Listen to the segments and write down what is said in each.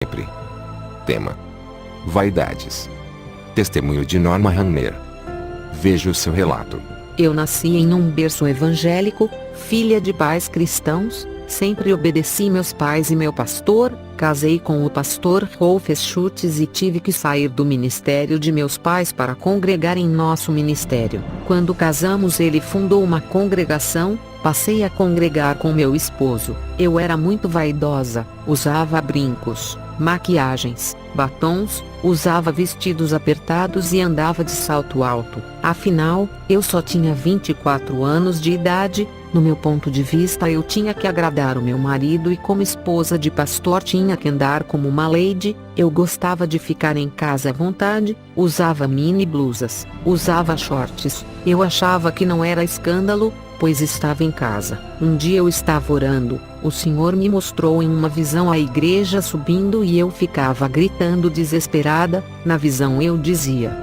sempre. Tema: vaidades. Testemunho de Norma Hammer. Veja o seu relato. Eu nasci em um berço evangélico, filha de pais cristãos, sempre obedeci meus pais e meu pastor, casei com o pastor Rolf Schultz e tive que sair do ministério de meus pais para congregar em nosso ministério. Quando casamos ele fundou uma congregação, passei a congregar com meu esposo. Eu era muito vaidosa, usava brincos, maquiagens, batons, usava vestidos apertados e andava de salto alto. Afinal, eu só tinha 24 anos de idade. No meu ponto de vista eu tinha que agradar o meu marido e como esposa de pastor tinha que andar como uma lady. Eu gostava de ficar em casa à vontade, usava mini blusas, usava shorts. Eu achava que não era escândalo, pois estava em casa. Um dia eu estava orando, o Senhor me mostrou em uma visão a igreja subindo e eu ficava gritando desesperada. Na visão eu dizia: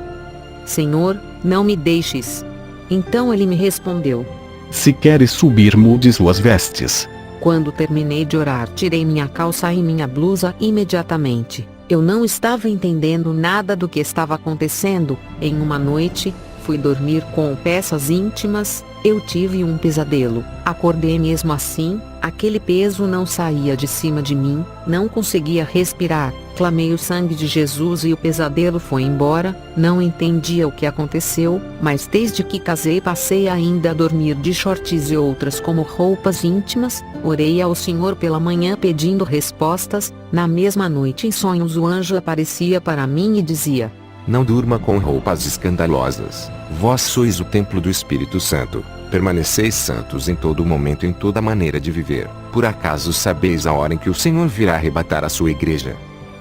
Senhor, não me deixes. Então ele me respondeu: se queres subir, mude suas vestes. Quando terminei de orar, tirei minha calça e minha blusa imediatamente. Eu não estava entendendo nada do que estava acontecendo. Em uma noite, fui dormir com peças íntimas. Eu tive um pesadelo. Acordei mesmo assim, aquele peso não saía de cima de mim, não conseguia respirar. Clamei o sangue de Jesus e o pesadelo foi embora. Não entendia o que aconteceu, mas desde que casei passei ainda a dormir de shorts e outras como roupas íntimas. Orei ao Senhor pela manhã pedindo respostas. Na mesma noite em sonhos o anjo aparecia para mim e dizia: não durma com roupas escandalosas. Vós sois o templo do Espírito Santo. Permaneceis santos em todo momento, em toda maneira de viver. Por acaso sabeis a hora em que o Senhor virá arrebatar a sua igreja?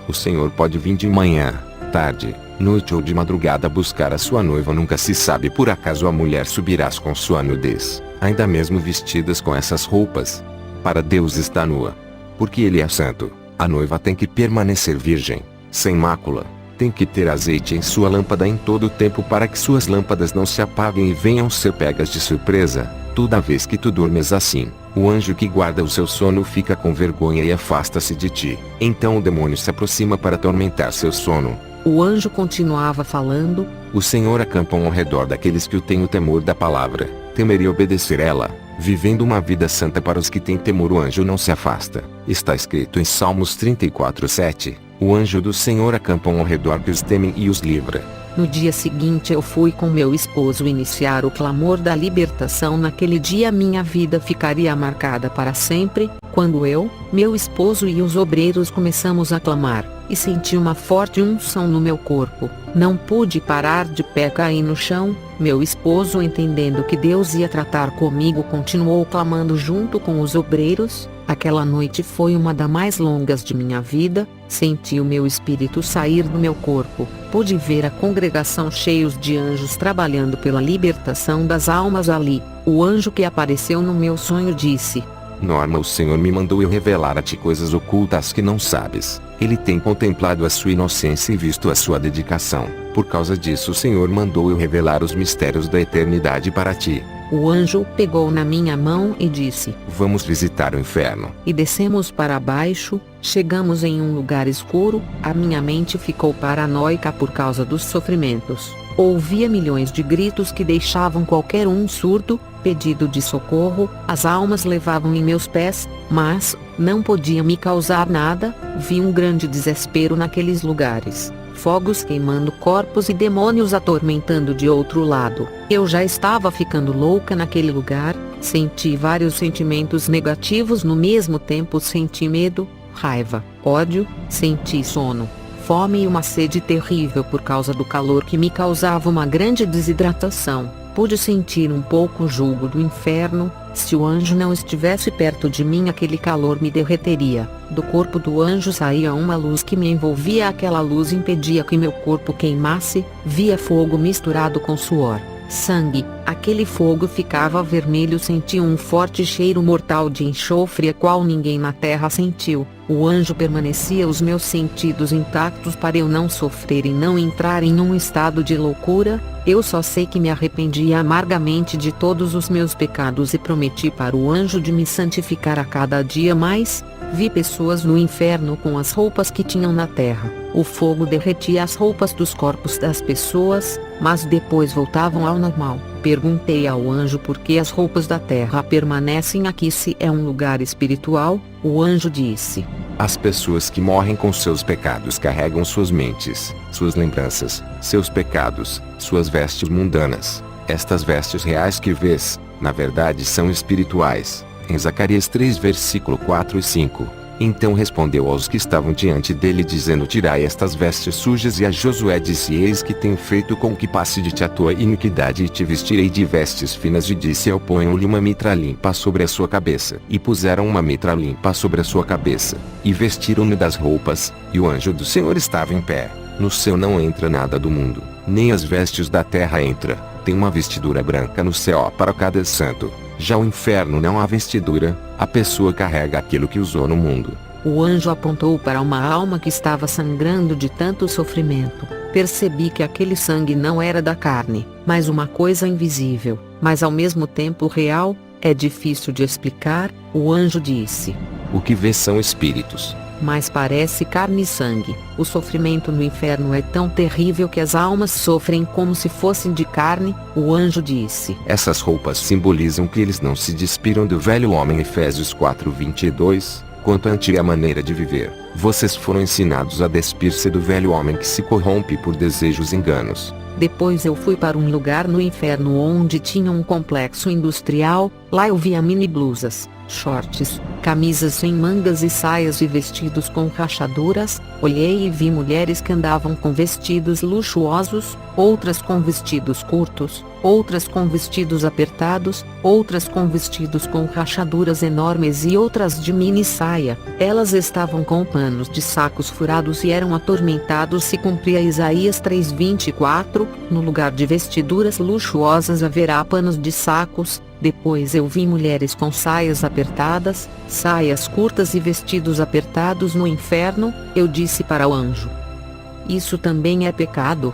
O Senhor pode vir de manhã, tarde, noite ou de madrugada buscar a sua noiva. Nunca se sabe. Por acaso a mulher subirás com sua nudez, ainda mesmo vestidas com essas roupas? Para Deus está nua, porque Ele é santo. A noiva tem que permanecer virgem, sem mácula. Tem que ter azeite em sua lâmpada em todo o tempo para que suas lâmpadas não se apaguem e venham ser pegas de surpresa. Toda vez que tu dormes assim, o anjo que guarda o seu sono fica com vergonha e afasta-se de ti. Então o demônio se aproxima para atormentar seu sono. O anjo continuava falando: o Senhor acampa ao redor daqueles que o têm o temor da palavra, temer e obedecer ela, vivendo uma vida santa. Para os que têm temor o anjo não se afasta. Está escrito em Salmos 34:7. O anjo do Senhor acampa ao redor que os temem e os livra. No dia seguinte eu fui com meu esposo iniciar o clamor da libertação. Naquele dia minha vida ficaria marcada para sempre. Quando eu, meu esposo e os obreiros começamos a clamar, e senti uma forte unção no meu corpo. Não pude parar de pé, caí no chão. Meu esposo, entendendo que Deus ia tratar comigo, continuou clamando junto com os obreiros. Aquela noite foi uma das mais longas de minha vida. Senti o meu espírito sair do meu corpo. Pude ver a congregação cheios de anjos trabalhando pela libertação das almas ali. O anjo que apareceu no meu sonho disse: Norma, o Senhor me mandou eu revelar a ti coisas ocultas que não sabes. Ele tem contemplado a sua inocência e visto a sua dedicação. Por causa disso o Senhor mandou eu revelar os mistérios da eternidade para ti. O anjo pegou na minha mão e disse: vamos visitar o inferno. E descemos para baixo. Chegamos em um lugar escuro. A minha mente ficou paranoica por causa dos sofrimentos. Ouvia milhões de gritos que deixavam qualquer um surdo. Pedido de socorro. As almas levavam em meus pés, mas não podia me causar nada. Vi um grande desespero naqueles lugares. Fogos queimando corpos e demônios atormentando de outro lado. Eu já estava ficando louca naquele lugar. Senti vários sentimentos negativos no mesmo tempo. Senti medo, raiva, ódio, senti sono, fome e uma sede terrível por causa do calor que me causava uma grande desidratação. Pude sentir um pouco o jugo do inferno. Se o anjo não estivesse perto de mim, aquele calor me derreteria. Do corpo do anjo saía uma luz que me envolvia. Aquela luz impedia que meu corpo queimasse. Via fogo misturado com suor, sangue. Aquele fogo ficava vermelho. Senti um forte cheiro mortal de enxofre, a qual ninguém na terra sentiu. O anjo permanecia os meus sentidos intactos para eu não sofrer e não entrar em um estado de loucura. Eu só sei que me arrependi amargamente de todos os meus pecados e prometi para o anjo de me santificar a cada dia mais. Vi pessoas no inferno com as roupas que tinham na terra. O fogo derretia as roupas dos corpos das pessoas, mas depois voltavam ao normal. Perguntei ao anjo por que as roupas da terra permanecem aqui se é um lugar espiritual. O anjo disse: as pessoas que morrem com seus pecados carregam suas mentes, suas lembranças, seus pecados, suas vestes mundanas. Estas vestes reais que vês, na verdade são espirituais. Em Zacarias 3 versículo 4 e 5. Então respondeu aos que estavam diante dele dizendo: tirai estas vestes sujas. E a Josué disse: eis que tenho feito com que passe de ti a tua iniquidade e te vestirei de vestes finas. E disse: eu ponho-lhe uma mitra limpa sobre a sua cabeça. E puseram uma mitra limpa sobre a sua cabeça, e vestiram-no das roupas, e o anjo do Senhor estava em pé. No céu não entra nada do mundo, nem as vestes da terra entra. Tem uma vestidura branca no céu para cada santo. Já o inferno não há vestidura, a pessoa carrega aquilo que usou no mundo. O anjo apontou para uma alma que estava sangrando de tanto sofrimento. Percebi que aquele sangue não era da carne, mas uma coisa invisível, mas ao mesmo tempo real. É difícil de explicar. O anjo disse: o que vê são espíritos. Mas parece carne e sangue. O sofrimento no inferno é tão terrível que as almas sofrem como se fossem de carne. O anjo disse: essas roupas simbolizam que eles não se despiram do velho homem. Efésios 4:22. Quanto à antiga maneira de viver, vocês foram ensinados a despir-se do velho homem que se corrompe por desejos e enganos. Depois eu fui para um lugar no inferno onde tinha um complexo industrial. Lá eu via mini blusas, shorts, camisas sem mangas e saias e vestidos com rachaduras. Olhei e vi mulheres que andavam com vestidos luxuosos, outras com vestidos curtos, outras com vestidos apertados, outras com vestidos com rachaduras enormes e outras de mini saia. Elas estavam com panos de sacos furados e eram atormentados. Se cumpria Isaías 3:24, no lugar de vestiduras luxuosas haverá panos de sacos. Depois eu vi mulheres com saias apertadas, saias curtas e vestidos apertados no inferno. Eu disse para o anjo: isso também é pecado?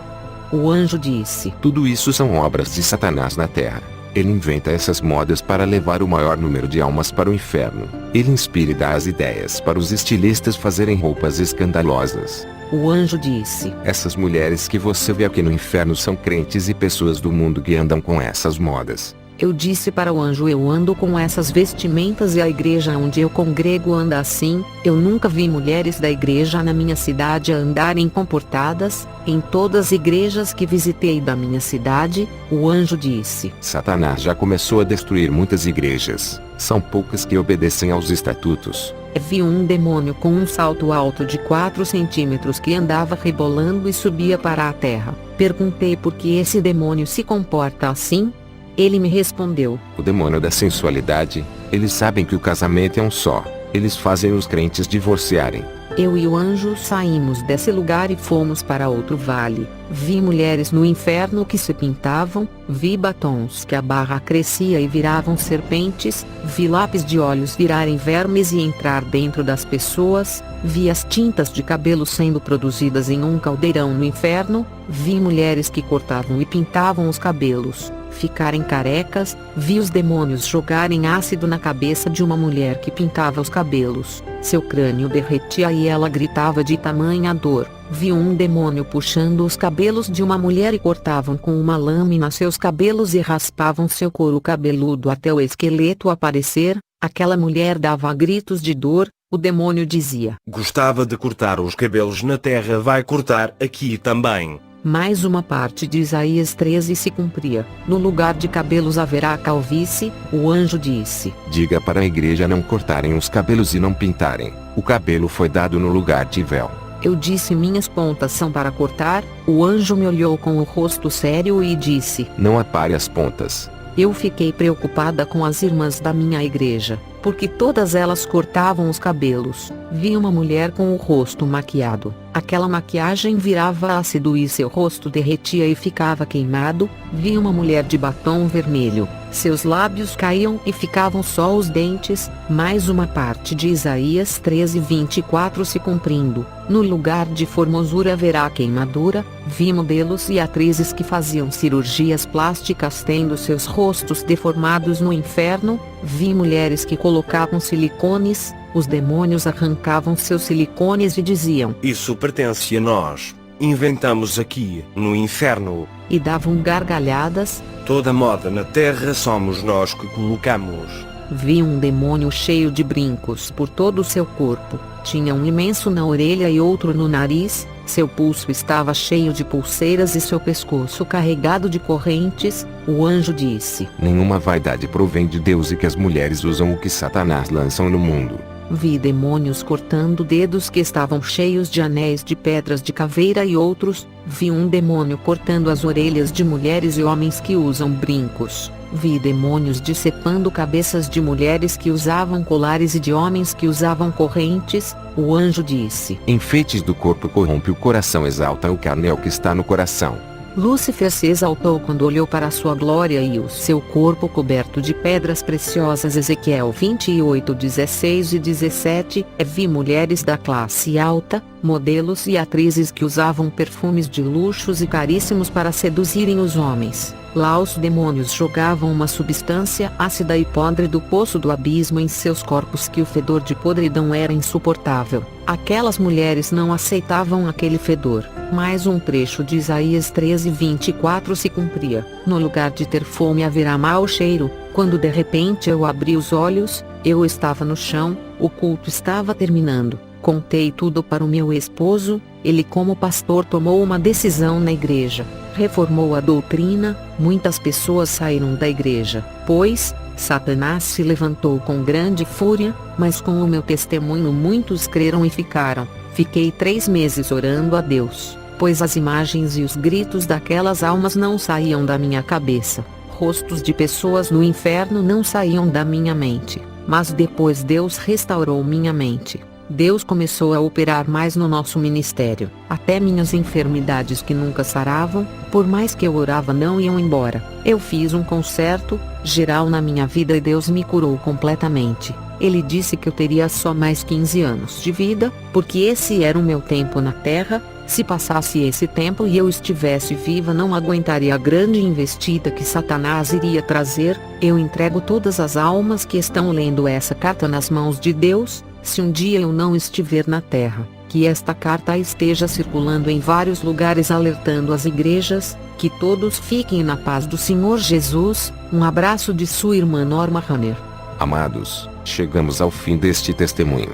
O anjo disse: tudo isso são obras de Satanás na terra. Ele inventa essas modas para levar o maior número de almas para o inferno. Ele inspira e dá as ideias para os estilistas fazerem roupas escandalosas. O anjo disse: essas mulheres que você vê aqui no inferno são crentes e pessoas do mundo que andam com essas modas. Eu disse para o anjo: eu ando com essas vestimentas e a igreja onde eu congrego anda assim. Eu nunca vi mulheres da igreja na minha cidade andarem comportadas. Em todas as igrejas que visitei da minha cidade. O anjo disse: Satanás já começou a destruir muitas igrejas. São poucas que obedecem aos estatutos. Vi um demônio com um salto alto de 4 centímetros que andava rebolando e subia para a terra. Perguntei por que esse demônio se comporta assim. Ele me respondeu: o demônio da sensualidade. Eles sabem que o casamento é um só. Eles fazem os crentes divorciarem. Eu e o anjo saímos desse lugar e fomos para outro vale. Vi mulheres no inferno que se pintavam, vi batons que a barra crescia e viravam serpentes, vi lápis de olhos virarem vermes e entrar dentro das pessoas, vi as tintas de cabelo sendo produzidas em um caldeirão no inferno, vi mulheres que cortavam e pintavam os cabelos, ficarem carecas, vi os demônios jogarem ácido na cabeça de uma mulher que pintava os cabelos, seu crânio derretia e ela gritava de tamanha dor. Vi um demônio puxando os cabelos de uma mulher e cortavam com uma lâmina seus cabelos e raspavam seu couro cabeludo até o esqueleto aparecer. Aquela mulher dava gritos de dor. O demônio dizia: gostava de cortar os cabelos na terra, vai cortar aqui também. Mais uma parte de Isaías 13 se cumpria. No lugar de cabelos haverá calvície. O anjo disse: diga para a igreja não cortarem os cabelos e não pintarem. O cabelo foi dado no lugar de véu. Eu disse: minhas pontas são para cortar. O anjo me olhou com o rosto sério e disse: não apare as pontas. Eu fiquei preocupada com as irmãs da minha igreja, porque todas elas cortavam os cabelos. Vi uma mulher com o rosto maquiado. Aquela maquiagem virava ácido e seu rosto derretia e ficava queimado. Vi uma mulher de batom vermelho. Seus lábios caíam e ficavam só os dentes. Mais uma parte de Isaías 13:24 se cumprindo. No lugar de formosura haverá queimadura. Vi modelos e atrizes que faziam cirurgias plásticas tendo seus rostos deformados no inferno. Vi mulheres que colocavam silicones. os demônios arrancavam seus silicones e diziam: Isso pertence a nós. Inventamos aqui, no inferno. e davam gargalhadas. Toda moda na terra somos nós que colocamos. Vi um demônio cheio de brincos por todo o seu corpo. Tinha um imenso na orelha e outro no nariz. Seu pulso estava cheio de pulseiras e seu pescoço carregado de correntes. O anjo disse: Nenhuma vaidade provém de Deus e que as mulheres usam o que Satanás lançam no mundo. Vi demônios cortando dedos que estavam cheios de anéis de pedras de caveira e outros. Vi um demônio cortando as orelhas de mulheres e homens que usam brincos. Vi demônios decepando cabeças de mulheres que usavam colares e de homens que usavam correntes. O anjo disse: Enfeites do corpo corrompe o coração, exalta o carnel que está no coração. Lúcifer se exaltou quando olhou para a sua glória e o seu corpo coberto de pedras preciosas. Ezequiel 28, 16 e 17. Vi mulheres da classe alta, modelos e atrizes que usavam perfumes de luxos e caríssimos para seduzirem os homens. Lá os demônios jogavam uma substância ácida e podre do poço do abismo em seus corpos, que o fedor de podridão era insuportável. Aquelas mulheres não aceitavam aquele fedor. Mais um trecho de Isaías 13:24 se cumpria: No lugar de ter fome haverá mau cheiro. Quando de repente eu abri os olhos, eu estava no chão, o culto estava terminando. Contei tudo para o meu esposo. Ele, como pastor, tomou uma decisão na igreja. Reformou a doutrina. Muitas pessoas saíram da igreja, pois Satanás se levantou com grande fúria, mas com o meu testemunho muitos creram e ficaram. Fiquei 3 meses orando a Deus, pois as imagens e os gritos daquelas almas não saíam da minha cabeça. Rostos de pessoas no inferno não saíam da minha mente. Mas depois Deus restaurou minha mente. Deus começou a operar mais no nosso ministério. Até minhas enfermidades que nunca saravam, por mais que eu orava, não iam embora. Eu fiz um conserto geral na minha vida e Deus me curou completamente. Ele disse que eu teria só mais 15 anos de vida, porque esse era o meu tempo na terra. Se passasse esse tempo e eu estivesse viva, não aguentaria a grande investida que Satanás iria trazer. Eu entrego todas as almas que estão lendo essa carta nas mãos de Deus. Se um dia eu não estiver na terra, que esta carta esteja circulando em vários lugares alertando as igrejas. Que todos fiquem na paz do Senhor Jesus. Um abraço de sua irmã Norma Runner. Amados, chegamos ao fim deste testemunho.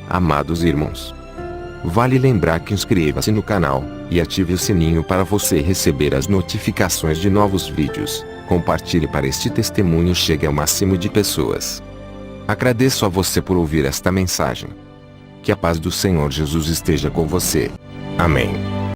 Amados irmãos, vale lembrar que inscreva-se no canal e ative o sininho para você receber as notificações de novos vídeos. Compartilhe para este testemunho chegue ao máximo de pessoas. Agradeço a você por ouvir esta mensagem. Que a paz do Senhor Jesus esteja com você. Amém.